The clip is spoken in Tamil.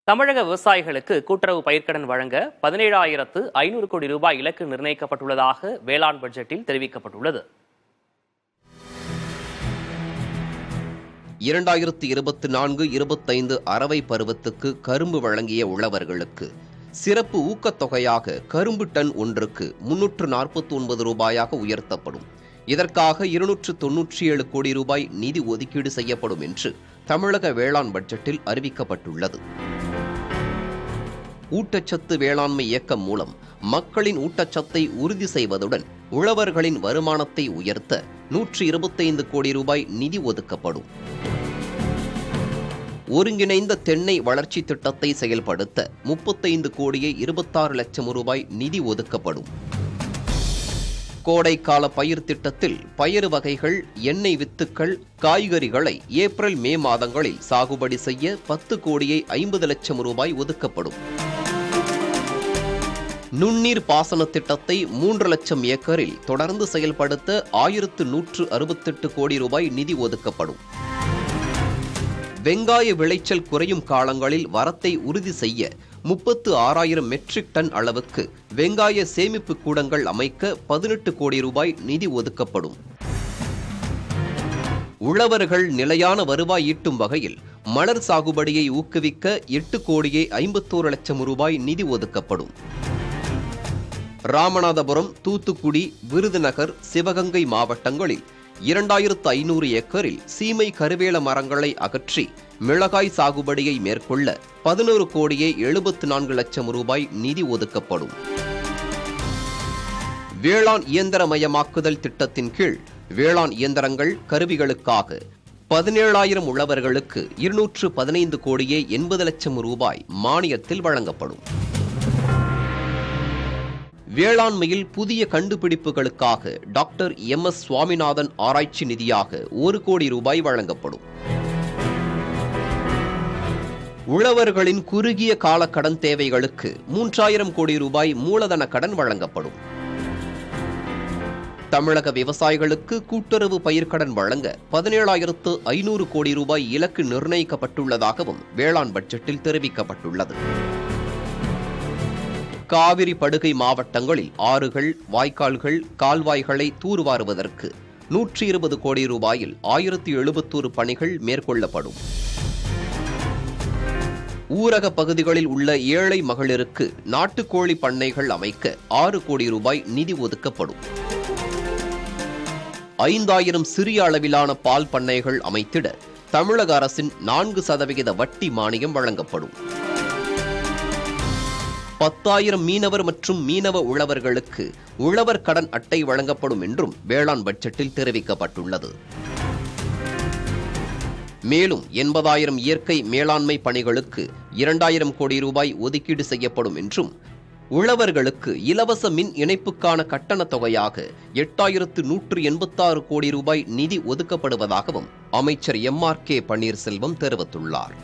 தமிழக விவசாயிகளுக்கு கூட்டுறவு பயிர்க்கடன் வழங்க 17,500 கோடி ரூபாய் இலக்கு நிர்ணயிக்கப்பட்டுள்ளதாக வேளாண் பட்ஜெட்டில் தெரிவிக்கப்பட்டுள்ளது. 2024-25 அரவை பருவத்துக்கு கரும்பு வழங்கிய உழவர்களுக்கு சிறப்பு ஊக்கத்தொகையாக கரும்பு டன் ஒன்றுக்கு 349 ரூபாயாக உயர்த்தப்படும். இதற்காக 297 கோடி ரூபாய் நிதி ஒதுக்கீடு செய்யப்படும் என்று தமிழக வேளாண் பட்ஜெட்டில் அறிவிக்கப்பட்டுள்ளது. ஊட்டச்சத்து வேளாண்மை இயக்கம் மூலம் மக்களின் ஊட்டச்சத்தை உறுதி செய்வதுடன் உழவர்களின் வருமானத்தை உயர்த்த 125 கோடி ரூபாய் நிதி ஒதுக்கப்படும். ஒருங்கிணைந்த தென்னை வளர்ச்சி திட்டத்தை செயல்படுத்த 35 கோடியே 26 லட்சம் ரூபாய் நிதி ஒதுக்கப்படும். கோடைக்கால பயிர் திட்டத்தில் பயறு வகைகள், எண்ணெய் வித்துக்கள், காய்கறிகளை ஏப்ரல் மே மாதங்களில் சாகுபடி செய்ய 10 கோடியே 50 லட்சம் ரூபாய் ஒதுக்கப்படும். நுண்ணீர் பாசன திட்டத்தை 3 லட்சம் ஏக்கரில் தொடர்ந்து செயல்படுத்த 1168 கோடி ரூபாய் நிதி ஒதுக்கப்படும். வெங்காய விளைச்சல் குறையும் காலங்களில் வரத்தை உறுதி செய்ய 36,000 மெட்ரிக் டன் அளவுக்கு வெங்காய சேமிப்பு கூடங்கள் அமைக்க 18 கோடி ரூபாய் நிதி ஒதுக்கப்படும். உழவர்கள் நிலையான வருவாய் ஈட்டும் வகையில் மலர் சாகுபடியை ஊக்குவிக்க 8 கோடியே 51 லட்சம் ரூபாய் நிதி ஒதுக்கப்படும். ராமநாதபுரம், தூத்துக்குடி, விருதுநகர், சிவகங்கை மாவட்டங்களில் 2500 ஏக்கரில் சீமை கருவேல மரங்களை அகற்றி மிளகாய் சாகுபடியை மேற்கொள்ள 11 கோடியே 74 லட்சம் ரூபாய் நிதி ஒதுக்கப்படும். வேளாண் இயந்திரமயமாக்குதல் திட்டத்தின் கீழ் வேளாண் இயந்திரங்கள், கருவிகளுக்காக 17,000 உழவர்களுக்கு 215 கோடியே 80 லட்சம் ரூபாய் மானியத்தில் வழங்கப்படும். வேளாண்மையில் புதிய கண்டுபிடிப்புகளுக்காக டாக்டர் MS சுவாமிநாதன் ஆராய்ச்சி நிதியாக 1 கோடி ரூபாய் வழங்கப்படும். உழவர்களின் குறுகிய கால கடன் தேவைகளுக்கு 3,000 கோடி ரூபாய் மூலதன கடன் வழங்கப்படும். தமிழக விவசாயிகளுக்கு கூட்டுறவு பயிர்க்கடன் வழங்க 17,500 கோடி ரூபாய் இலக்கு நிர்ணயிக்கப்பட்டுள்ளதாகவும் வேளாண் பட்ஜெட்டில் தெரிவிக்கப்பட்டுள்ளது. காவிரி படுகை மாவட்டங்களில் ஆறுகள், வாய்க்கால்கள், கால்வாய்களை தூர்வாருவதற்கு 120 கோடி ரூபாயில் 1071 பணிகள் மேற்கொள்ளப்படும். ஊரக பகுதிகளில் உள்ள ஏழை மகளிருக்கு நாட்டுக்கோழி பண்ணைகள் அமைக்க 6 கோடி ரூபாய் நிதி ஒதுக்கப்படும். 5,000 சிறிய அளவிலான பால் பண்ணைகள் அமைத்திட தமிழக அரசின் 4% வட்டி மானியம் வழங்கப்படும். 10,000 மீனவர் மற்றும் மீனவ உழவர்களுக்கு உழவர் கடன் அட்டை வழங்கப்படும் என்றும் வேளாண் பட்ஜெட்டில் தெரிவிக்கப்பட்டுள்ளது. மேலும் 80,000 இயற்கை மேலாண்மை பணிகளுக்கு 2,000 கோடி ரூபாய் ஒதுக்கீடு செய்யப்படும் என்றும் உழவர்களுக்கு இலவச மின் இணைப்புக்கான கட்டண தொகையாக 8,186 கோடி ரூபாய் நிதி ஒதுக்கப்படுவதாகவும் அமைச்சர் MRK பன்னீர்செல்வம் தெரிவித்துள்ளார்.